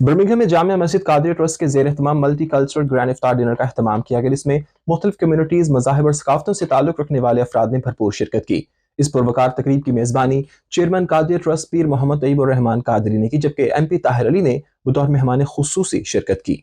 Birmingham میں جامعہ مسجد قادریہ trust کے زیر اہتمام ملٹی کلچرل گرینڈ افطار ڈنر کا اہتمام کیا گیا، جس میں مختلف کمیونٹیز، مذاہب اور ثقافتوں سے تعلق رکھنے والے افراد نے بھرپور شرکت کی۔ اس پروقار تقریب کی میزبانی چیئرمین قادریہ ٹرسٹ پیر محمد طیب الرحمان قادری نے کی، جبکہ ایم پی طاہر علی نے بطور مہمان خصوصی شرکت کی۔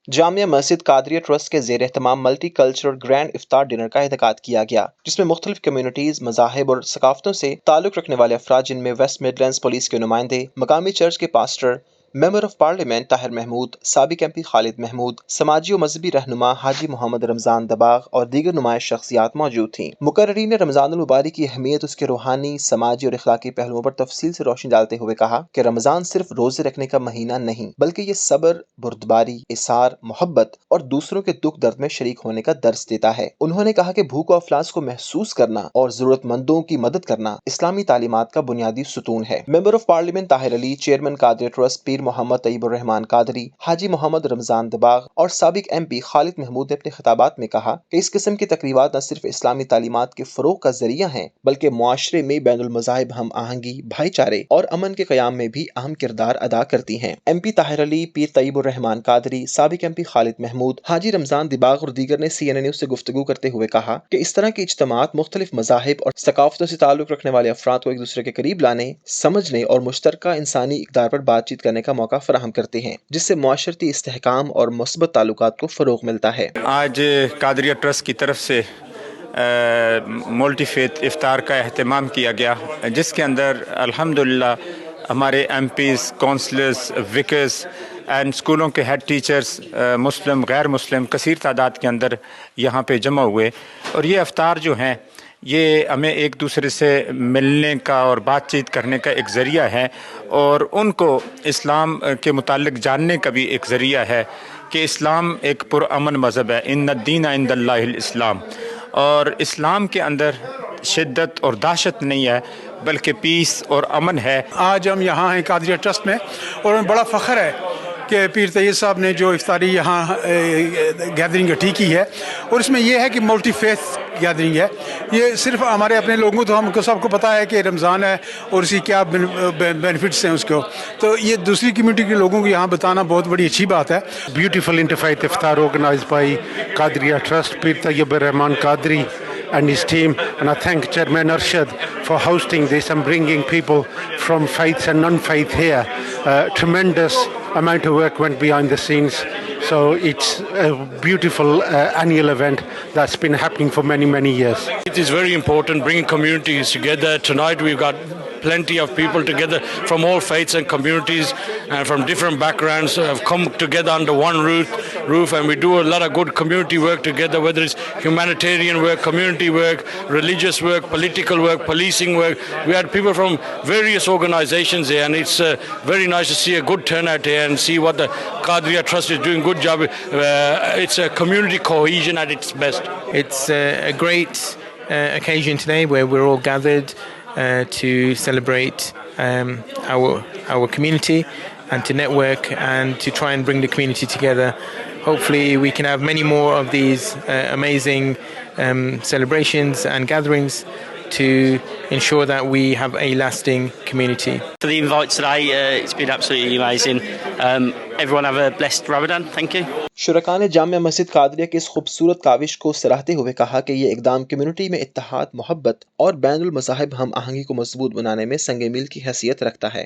جامعہ مسجد قادریہ ٹرسٹ کے زیر اہتمام ملٹی کلچرل گرینڈ افطار ڈنر کا انعقاد کیا گیا، جس میں مختلف کمیونٹیز، مذاہب اور ثقافتوں سے تعلق رکھنے والے افراد، جن میں ویسٹ مڈلینڈز پولیس کے نمائندے، مقامی چرچ کے pastor, member of parliament Tahir Mahmood, سابق ایم پی خالد محمود، سماجی و مذہبی رہنما حاجی محمد رمضان دباغ اور دیگر نمایاں شخصیات موجود تھیں۔ مقررین نے رمضان المبارک کی اہمیت، اس کے روحانی، سماجی اور اخلاقی پہلوؤں پر تفصیل سے روشنی ڈالتے ہوئے کہا کہ رمضان صرف روزے رکھنے کا مہینہ نہیں، بلکہ یہ صبر، بردباری، اثار، محبت اور دوسروں کے دکھ درد میں شریک ہونے کا درس دیتا ہے۔ انہوں نے کہا کہ بھوک و افلاس کو محسوس کرنا اور ضرورت مندوں کی مدد کرنا اسلامی تعلیمات کا بنیادی ستون ہے۔ Member of parliament Tahir Ali, chairman Qadria trust Pir Muhammad Tayyab ur-Rahman Qadri, Haji Muhammad رمضان دباغ اور سابق ایم پی خالد محمود نے اپنے خطابات میں کہا کہ اس قسم کی تقریبات نہ صرف اسلامی تعلیمات کے فروغ کا ذریعہ ہیں، بلکہ معاشرے میں بین المذاہب ہم آہنگی، بھائی چارے اور امن کے قیام میں بھی اہم کردار ادا کرتی ہیں۔ ایم پی طاہر علی، پیر طیب الرحمان قادری، سابق ایم پی خالد محمود، حاجی رمضان دباغ اور دیگر نے سی این این نیوز سے گفتگو کرتے ہوئے کہا کہ اس طرح کے اجتماعات مختلف مذاہب اور ثقافتوں سے تعلق رکھنے والے افراد کو ایک دوسرے کے قریب لانے، سمجھنے اور مشترکہ انسانی اقدار پر بات چیت کرنے کا موقع فراہم کرتے ہیں، جس سے معاشرتی استحکام اور مثبت تعلقات کو فروغ ملتا ہے۔ آج قادریہ ٹرسٹ کی طرف سے ملٹی فیتھ افطار کا اہتمام کیا گیا، جس کے اندر الحمدللہ ہمارے ایم پیز، کونسلرز، وکرز اینڈ اسکولوں کے ہیڈ ٹیچرز، مسلم غیر مسلم کثیر تعداد کے اندر یہاں پہ جمع ہوئے، اور یہ افطار جو ہیں یہ ہمیں ایک دوسرے سے ملنے کا اور بات چیت کرنے کا ایک ذریعہ ہے، اور ان کو اسلام کے متعلق جاننے کا بھی ایک ذریعہ ہے کہ اسلام ایک پرامن مذہب ہے، ان الدین عند اللہ الاسلام، اور اسلام کے اندر شدت اور دہشت نہیں ہے بلکہ پیس اور امن ہے۔ آج ہم یہاں ہیں قادریہ ٹرسٹ میں، اور ہمیں بڑا فخر ہے کہ پیر طیب صاحب نے جو افطاری یہاں گیدرنگ رکھی کی ہے، اور اس میں یہ ہے کہ ملٹی فیتھ گیدرنگ ہے۔ یہ صرف ہمارے اپنے لوگوں تو ہم کو سب کو پتہ ہے کہ رمضان ہے اور اس کی کیا بینیفٹس ہیں اس کو، تو یہ دوسری کمیونٹی کے لوگوں کو یہاں بتانا بہت بڑی اچھی بات ہے۔ Beautiful interfaith iftar organized by Qadriya Trust, Pir Tayyib Rahman Qadri and his team, and I thank Chairman Arshad for hosting this and bringing people from faiths and non-faith here. Tremendous amount of work went behind the scenes, so it's a beautiful annual event that's been happening for many years. It is very important bringing communities together. Tonight we've got plenty of people together from all faiths and communities and from different backgrounds have come together under one roof, and we do a lot of good community work together, whether it's humanitarian work, community work, religious work, political work, policing work. We had people from various organizations here, and it's very nice to see a good turnout here and see what the Qadriya Trust is doing. Good job. It's a community cohesion at its best. It's a great occasion today where we're all gathered to celebrate our community and to network and to try and bring the community together. Hopefully we can have many more of these amazing celebrations and gatherings to ensure that we have a lasting community. For the invite today, it's been absolutely amazing. Everyone have a blessed Ramadan. Thank you. شرکاء نے جامعہ مسجد قادریہ کی اس خوبصورت کاوش کو سراہتے ہوئے کہا کہ یہ اقدام کمیونٹی میں اتحاد، محبت اور بین المذاہب ہم آہنگی کو مضبوط بنانے میں سنگ میل کی حیثیت رکھتا ہے۔